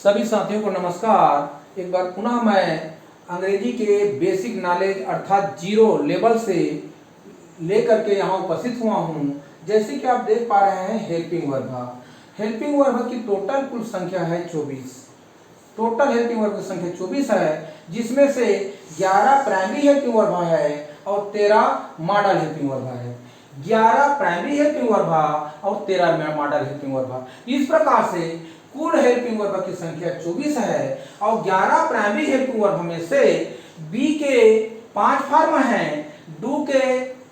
सभी साथियों को नमस्कार। एक बार पुनः मैं अंग्रेजी के बेसिक नॉलेज अर्थात जीरो लेवल से लेकर के यहाँ उपस्थित हुआ हूँ। जैसे कि आप देख पा रहे हैं हेल्पिंग वर्ब। हेल्पिंग वर्ब की टोटल कुल संख्या है 24। टोटल हेल्पिंग वर्ब की संख्या 24 है, जिसमें से 11 प्राइमरी हेल्पिंग वर्ब है और 13 मॉडल हेल्पिंग वर्ब है। 11 प्राइमरी हेल्पिंग वर्ब और 13 मॉडल हेल्पिंग वर्ब। इस प्रकार से कुल हेल्पिंग वर्ब की संख्या 24 है और 11 प्राइमरी हेल्पिंग वर्ब में से बी के 5 फॉर्म हैं, डू के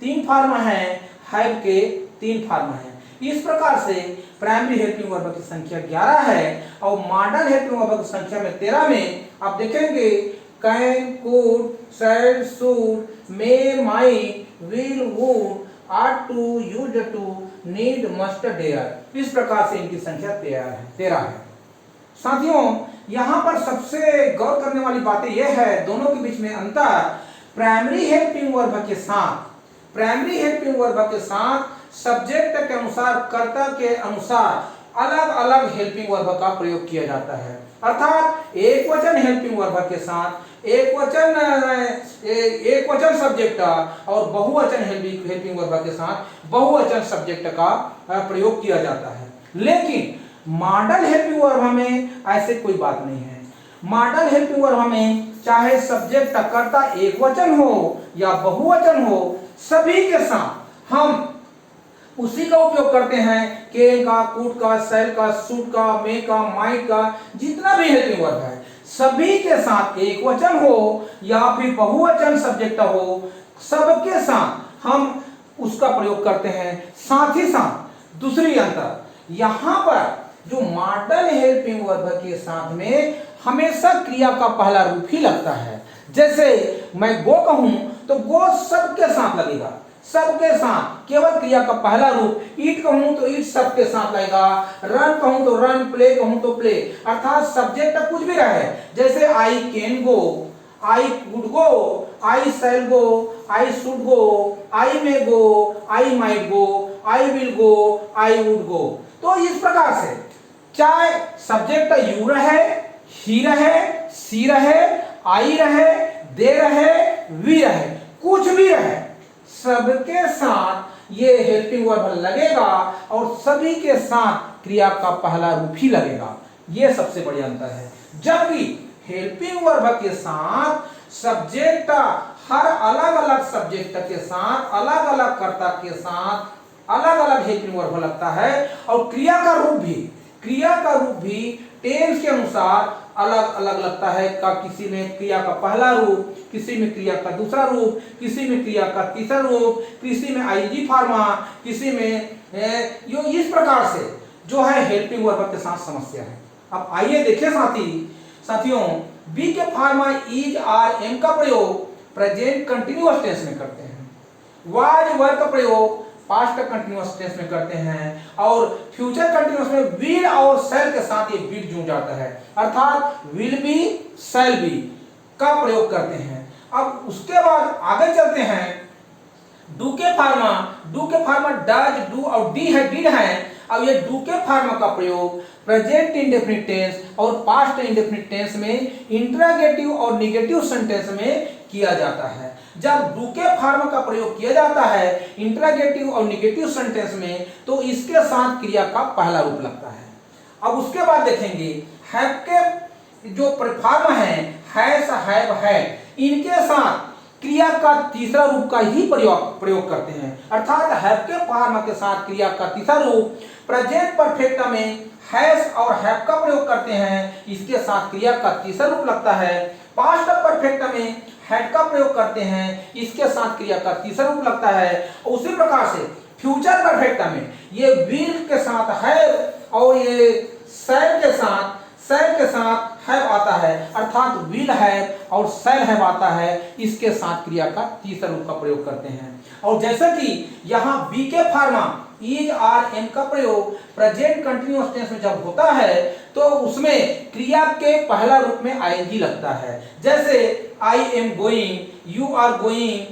3 फॉर्म हैं, हैव के 3 फॉर्म हैं। इस प्रकार से प्राइमरी हेल्पिंग वर्ब की संख्या 11 है और मॉडल हेल्पिंग वर्ब की संख्या में 13 में आप देखेंगे can, could, shall, should, may, might, will, would, ought to, used to, need, must, dare। इस प्रकार से इनकी संख्या 13 है। साथियों, यहाँ पर सबसे गौर करने वाली बातें यह है, दोनों के बीच में अंतर प्राइमरी हेल्पिंग वर्ब के साथ सब्जेक्ट के अनुसार, कर्ता के अनुसार अलग अलग हेल्पिंग वर्ब का प्रयोग किया जाता है। अर्थात एक वचन हेल्पिंग वर्ब के साथ एक वचन सब्जेक्ट और बहुवचन हेल्पिंग वर्ब के साथ बहुवचन सब्जेक्ट का प्रयोग किया जाता है। लेकिन मॉडल हेल्पिंग वर्ब में ऐसे कोई बात नहीं है। मॉडल हेल्पिंग वर्ब में चाहे सब्जेक्ट कर्ता एक वचन हो या बहुवचन हो, सभी के साथ हम उसी का उपयोग करते हैं। कैन का, कुड का, शैल का, शुड का, मे का, माइट का, जितना भी हेल्पिंग वर्ब है सभी के साथ एक वचन हो या फिर बहुवचन सब्जेक्ट हो, सबके साथ हम उसका प्रयोग करते हैं। साथ ही साथ दूसरी अंतर, यहाँ पर जो मॉडल हेल्पिंग वर्ब के साथ में हमेशा क्रिया का पहला रूप ही लगता है। जैसे मैं गो कहूं तो गो सबके साथ लगेगा, सबके साथ केवल क्रिया का पहला रूप। ईट कहूं तो ईट सबके साथ लगेगा, रन कहूं तो रन, प्ले कहूं तो प्ले। अर्थात सब्जेक्ट कुछ भी रहे, जैसे I can go, I could go, I shall go, I should go, I may go, I might go, I will go, I would go. तो इस प्रकार से चाहे सब्जेक्ट यू रहे, ही रहे, सी रहे, आई रहे, दे रहे, वी रहे, कुछ भी रहे, सबके साथ ये हेल्पिंग वर्ब लगेगा और सभी के साथ क्रिया का पहला रूप ही लगेगा। ये सबसे बड़ी अंतर है। जबकि हेल्पिंग वर्ब के साथ सब्जेक्ट हर अलग अलग सब्जेक्ट के साथ, अलग अलग कर्ता के साथ अलग अलग हेल्पिंग वर्ब लगता है और क्रिया का रूप भी टेंस के अनुसार अलग अलग लगता है। किसी में क्रिया का पहला रूप, किसी में क्रिया का दूसरा रूप, किसी में क्रिया का तीसरा रूप, किसी में आईजी फॉर्मा, किसी में यो। इस प्रकार से जो है हेल्पिंग वर्ब के साथ समस्या है। अब आइए देखिए साथियों, बी के फॉर्मा इज, आर, एम का प्रयोग प्रेजेंट कंटिन्यूअस टेंस में करते हैं। वाज वर्ब का प्रयोग पास्ट कंटिन्यूअस टेंस में करते हैं और फ्यूचर कंटिन्यूअस में विल और शैल के साथ ये विल जुड़ जाता है। अर्थात विल बी, शैल बी का प्रयोग करते हैं। अब उसके बाद आगे चलते हैं। डू के फार्मा डज, डू और डी है, डिड है। अब ये डू के फार्मा का प्रयोग प्रेजेंट इंडेफिनिट टेंस और पास्ट इंडेफिनिट टेंस में इंटरोगेटिव और नेगेटिव सेंटेंस में किया जाता है। जब डू के फार्मा का प्रयोग किया जाता है इंटरोगेटिव और नेगेटिव सेंटेंस में, तो इसके साथ क्रिया का पहला रूप लगता है। अब उसके बाद देखेंगे हैव के जो फॉर्म है, हैज, हैव, हैड, इनके साथ क्रिया का तीसरा रूप का ही प्रयोग करते हैं। अर्थात हैव के फॉर्म के साथ क्रिया का तीसरा रूप प्रेजेंट परफेक्ट में हैज और हैव का प्रयोग करते हैं, इसके साथ क्रिया का तीसरा रूप लगता है। पास्ट परफेक्ट में हैड का प्रयोग करते हैं, इसके साथ क्रिया का तीसरा रूप लगता है। उसी प्रकार से फ्यूचर परफेक्ट में ये विल के साथ हैव और ये शैल के साथ हैव आता है। अर्थात विल हैव और शैल हैव आता है, इसके साथ क्रिया का तीसरा रूप का प्रयोग करते हैं। और जैसा कि यहाँ बी के फॉर्मा इज, आर, एम का प्रयोग प्रेजेंट कंटिन्यूअस टेंस में जब होता है तो उसमें क्रिया के पहला रूप में आईएनजी लगता है। जैसे I am going, you are going,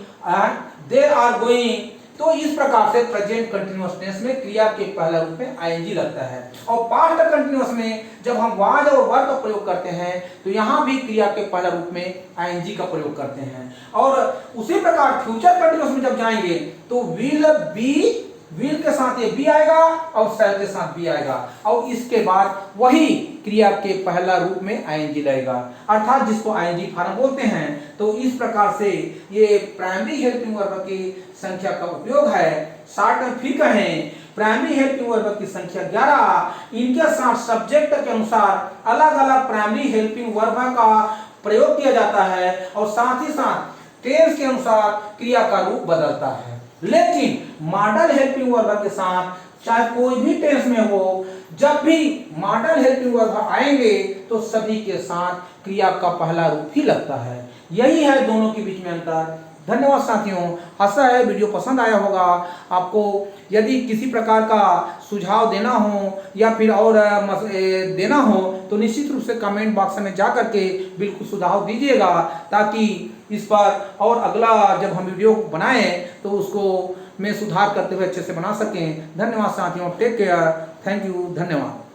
they are going. तो इस प्रकार से प्रेजेंट कंटिन्यूअस टेंस में क्रिया के पहला रूप में आईएनजी लगता है। और पास्ट कंटिन्यूअस में जब हम वाज और वर का प्रयोग करते हैं तो यहाँ भी क्रिया के पहला रूप में आईएनजी का प्रयोग करते हैं। और उसी प्रकार फ्यूचर कंटिन्यूअस में जब जाएंगे तो विल बी, विल के साथ ये बी आएगा और शैल के साथ बी आएगा और इसके बाद वही क्रिया के पहला रूप में आईएनजी लगेगा, अर्थात जिसको आईएनजी फॉर्म बोलते हैं। तो इस प्रकार से ये प्राइमरी हेल्पिंग वर्ब की संख्या का उपयोग है। शॉर्ट में फिर कहें, प्राइमरी हेल्पिंग वर्ब की संख्या 11, इनके साथ सब्जेक्ट के अनुसार अलग अलग प्राइमरी हेल्पिंग वर्ब का प्रयोग किया जाता है और साथ ही साथ टेंस के अनुसार क्रिया का रूप बदलता है। लेकिन मॉडल हेल्पिंग वर्ब के साथ चाहे कोई भी टेंस में हो, जब भी मॉडल हेल्पिंग वर्ब आएंगे तो सभी के साथ क्रिया का पहला रूप ही लगता है। यही है दोनों के बीच में अंतर। धन्यवाद साथियों, आशा है वीडियो पसंद आया होगा। आपको यदि किसी प्रकार का सुझाव देना हो या फिर और देना हो तो निश्चित रूप से कमेंट बॉक्स में जा करके बिल्कुल सुझाव दीजिएगा, ताकि इस पर और अगला जब हम वीडियो बनाएं तो उसको में सुधार करते हुए अच्छे से बना सकें। धन्यवाद साथियों, टेक केयर, थैंक यू, धन्यवाद।